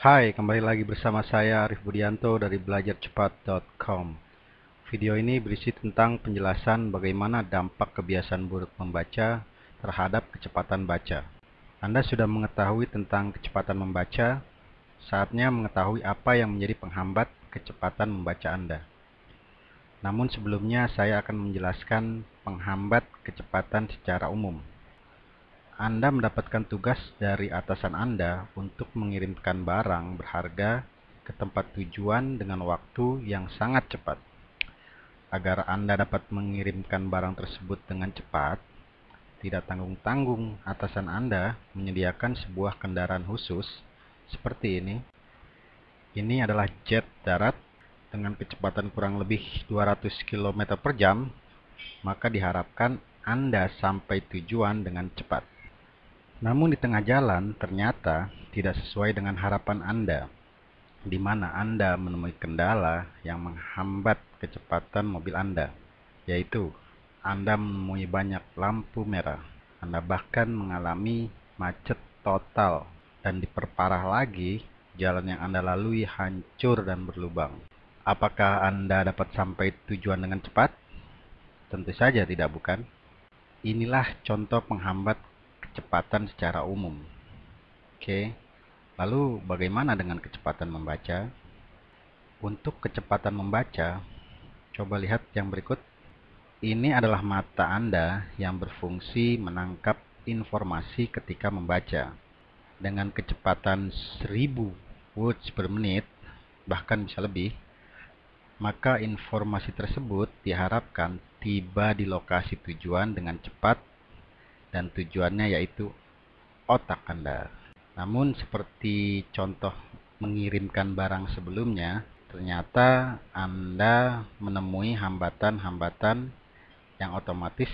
Hai, kembali lagi bersama saya Arif Budianto dari belajarcepat.com. Video ini berisi tentang penjelasan bagaimana dampak kebiasaan buruk membaca terhadap kecepatan baca. Anda sudah mengetahui tentang kecepatan membaca, saatnya mengetahui apa yang menjadi penghambat kecepatan membaca Anda. Namun sebelumnya saya akan menjelaskan penghambat kecepatan secara umum. Anda mendapatkan tugas dari atasan Anda untuk mengirimkan barang berharga ke tempat tujuan dengan waktu yang sangat cepat. Agar Anda dapat mengirimkan barang tersebut dengan cepat, tidak tanggung-tanggung atasan Anda menyediakan sebuah kendaraan khusus seperti ini. Ini adalah jet darat dengan kecepatan kurang lebih 200 km per jam, maka diharapkan Anda sampai tujuan dengan cepat. Namun di tengah jalan ternyata tidak sesuai dengan harapan Anda, di mana Anda menemui kendala yang menghambat kecepatan mobil Anda, yaitu Anda menemui banyak lampu merah. Anda bahkan mengalami macet total, dan diperparah lagi, jalan yang Anda lalui hancur dan berlubang. Apakah Anda dapat sampai tujuan dengan cepat? Tentu saja tidak, bukan? Inilah contoh penghambat kecepatan secara umum. Oke, lalu bagaimana dengan kecepatan membaca? Untuk kecepatan membaca, coba lihat yang berikut. Ini adalah mata Anda yang berfungsi menangkap informasi ketika membaca. Dengan kecepatan 1000 words per menit, bahkan bisa lebih, maka informasi tersebut diharapkan tiba di lokasi tujuan dengan cepat, dan tujuannya yaitu otak Anda. Namun seperti contoh mengirimkan barang sebelumnya, ternyata Anda menemui hambatan-hambatan yang otomatis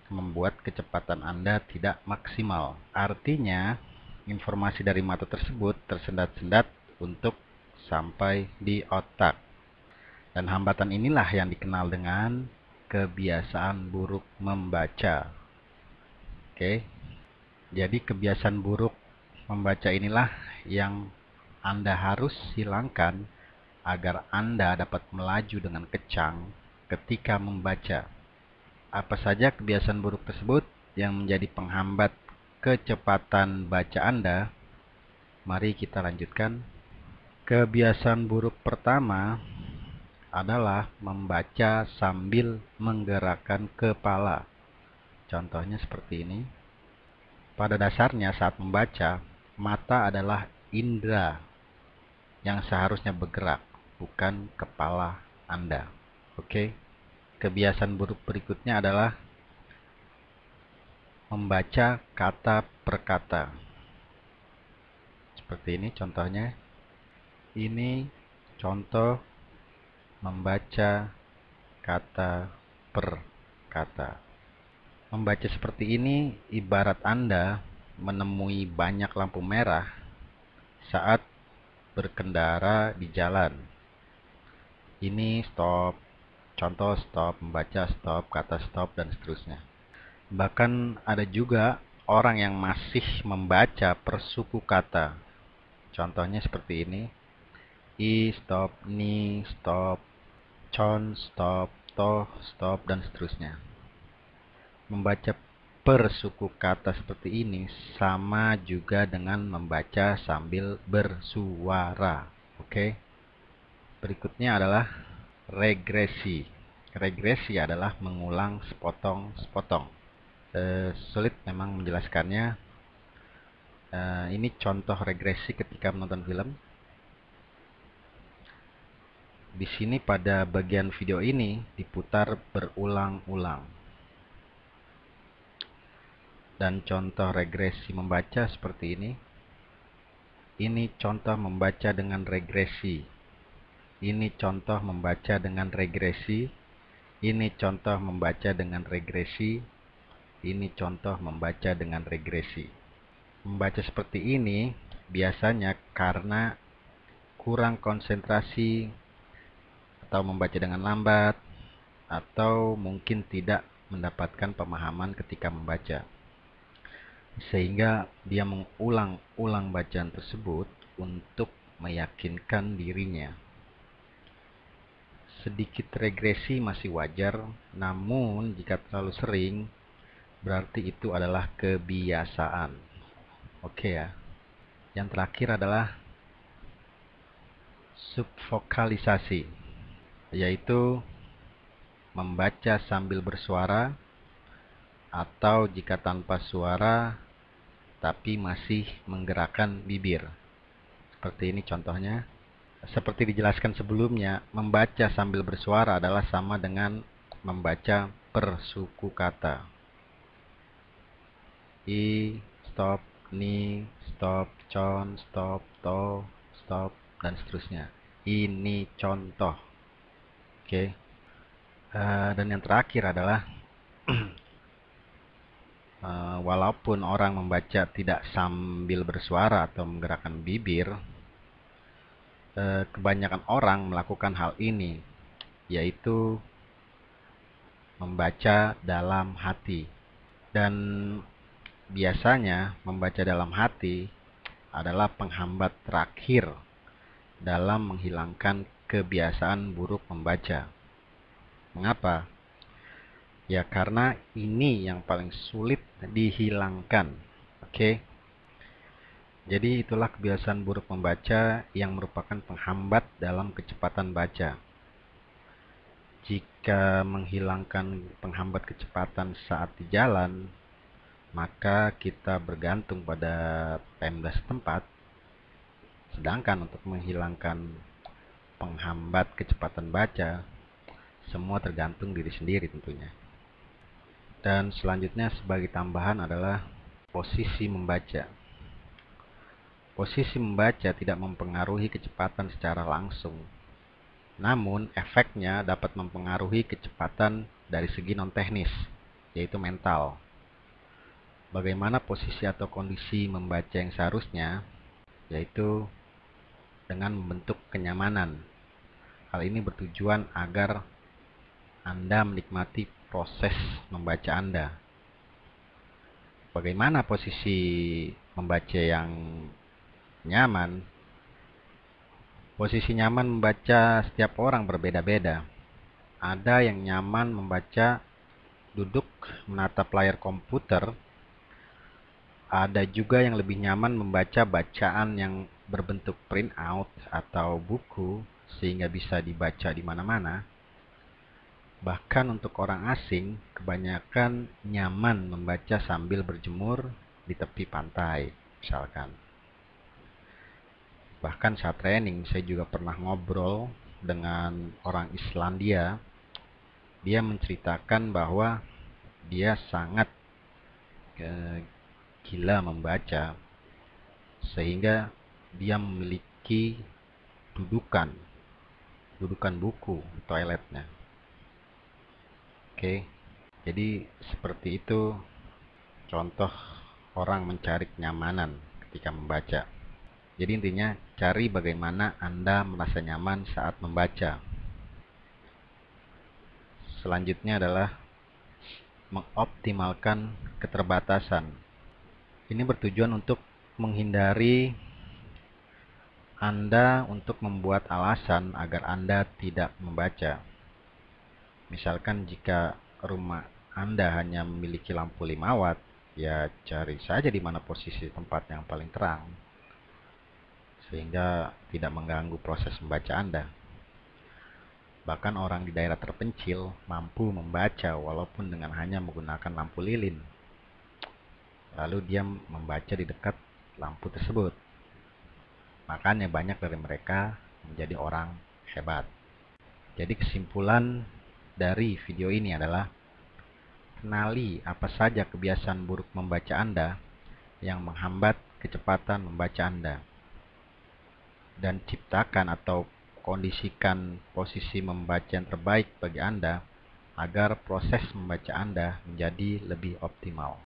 membuat kecepatan Anda tidak maksimal. Artinya, informasi dari mata tersebut tersendat-sendat untuk sampai di otak. Dan hambatan inilah yang dikenal dengan kebiasaan buruk membaca. Oke. Jadi kebiasaan buruk membaca inilah yang Anda harus hilangkan agar Anda dapat melaju dengan kencang ketika membaca. Apa saja kebiasaan buruk tersebut yang menjadi penghambat kecepatan baca Anda? Mari kita lanjutkan. Kebiasaan buruk pertama adalah membaca sambil menggerakkan kepala. Contohnya seperti ini. Pada dasarnya saat membaca, mata adalah indera yang seharusnya bergerak, bukan kepala Anda. Oke? Kebiasaan buruk berikutnya adalah membaca kata per kata. Seperti ini contohnya. Ini contoh membaca kata per kata. Membaca seperti ini ibarat Anda menemui banyak lampu merah saat berkendara di jalan. Ini stop, contoh stop, membaca stop, kata stop, dan seterusnya. Bahkan ada juga orang yang masih membaca per suku kata. Contohnya seperti ini. I stop, ni stop, con stop, toh stop, dan seterusnya. Membaca per suku kata seperti ini sama juga dengan membaca sambil bersuara. Oke. Berikutnya adalah regresi. Regresi adalah mengulang sepotong-sepotong. Sulit memang menjelaskannya. Ini contoh regresi ketika menonton film. Di sini pada bagian video ini diputar berulang-ulang. Dan contoh regresi membaca seperti ini. Ini contoh membaca dengan regresi. Ini contoh membaca dengan regresi. Ini contoh membaca dengan regresi. Ini contoh membaca dengan regresi. Membaca seperti ini biasanya karena kurang konsentrasi, atau membaca dengan lambat, atau mungkin tidak mendapatkan pemahaman ketika membaca, sehingga dia mengulang-ulang bacaan tersebut untuk meyakinkan dirinya. Sedikit regresi masih wajar, namun jika terlalu sering, berarti itu adalah kebiasaan. Oke ya. Yang terakhir adalah subvokalisasi, yaitu membaca sambil bersuara atau jika tanpa suara tapi masih menggerakkan bibir. Seperti ini contohnya. Seperti dijelaskan sebelumnya, membaca sambil bersuara adalah sama dengan membaca per suku kata. I, stop, ni, stop, con, stop, to, stop, dan seterusnya. Ini contoh. Oke. Dan yang terakhir adalah walaupun orang membaca tidak sambil bersuara atau menggerakkan bibir, kebanyakan orang melakukan hal ini, yaitu membaca dalam hati. Dan biasanya membaca dalam hati adalah penghambat terakhir dalam menghilangkan kebiasaan buruk membaca. Mengapa? Ya karena ini yang paling sulit dihilangkan. Oke. Jadi itulah kebiasaan buruk membaca yang merupakan penghambat dalam kecepatan baca. Jika menghilangkan penghambat kecepatan saat di jalan, maka kita bergantung pada Pemda setempat. Sedangkan untuk menghilangkan penghambat kecepatan baca, semua tergantung diri sendiri tentunya. Dan selanjutnya sebagai tambahan adalah posisi membaca. Posisi membaca tidak mempengaruhi kecepatan secara langsung. Namun, efeknya dapat mempengaruhi kecepatan dari segi non-teknis, yaitu mental. Bagaimana posisi atau kondisi membaca yang seharusnya, yaitu dengan membentuk kenyamanan. Hal ini bertujuan agar Anda menikmati proses membaca Anda. Bagaimana posisi membaca yang nyaman? Posisi nyaman membaca setiap orang berbeda-beda. Ada yang nyaman membaca duduk menatap layar komputer. Ada juga yang lebih nyaman membaca bacaan yang berbentuk printout atau buku sehingga bisa dibaca di mana-mana. Bahkan untuk orang asing, kebanyakan nyaman membaca sambil berjemur di tepi pantai, misalkan. Bahkan saat training, saya juga pernah ngobrol dengan orang Islandia. Dia menceritakan bahwa dia sangat gila membaca, sehingga dia memiliki dudukan buku toiletnya. Oke, jadi seperti itu contoh orang mencari kenyamanan ketika membaca. Jadi intinya cari bagaimana Anda merasa nyaman saat membaca. Selanjutnya adalah mengoptimalkan keterbatasan. Ini bertujuan untuk menghindari Anda untuk membuat alasan agar Anda tidak membaca. Misalkan jika rumah Anda hanya memiliki lampu 5 watt, ya cari saja di mana posisi tempat yang paling terang, sehingga tidak mengganggu proses membaca Anda. Bahkan orang di daerah terpencil mampu membaca walaupun dengan hanya menggunakan lampu lilin. Lalu dia membaca di dekat lampu tersebut. Makanya banyak dari mereka menjadi orang hebat. Jadi kesimpulan dari video ini adalah kenali apa saja kebiasaan buruk membaca Anda yang menghambat kecepatan membaca Anda. Dan ciptakan atau kondisikan posisi membaca yang terbaik bagi Anda agar proses membaca Anda menjadi lebih optimal.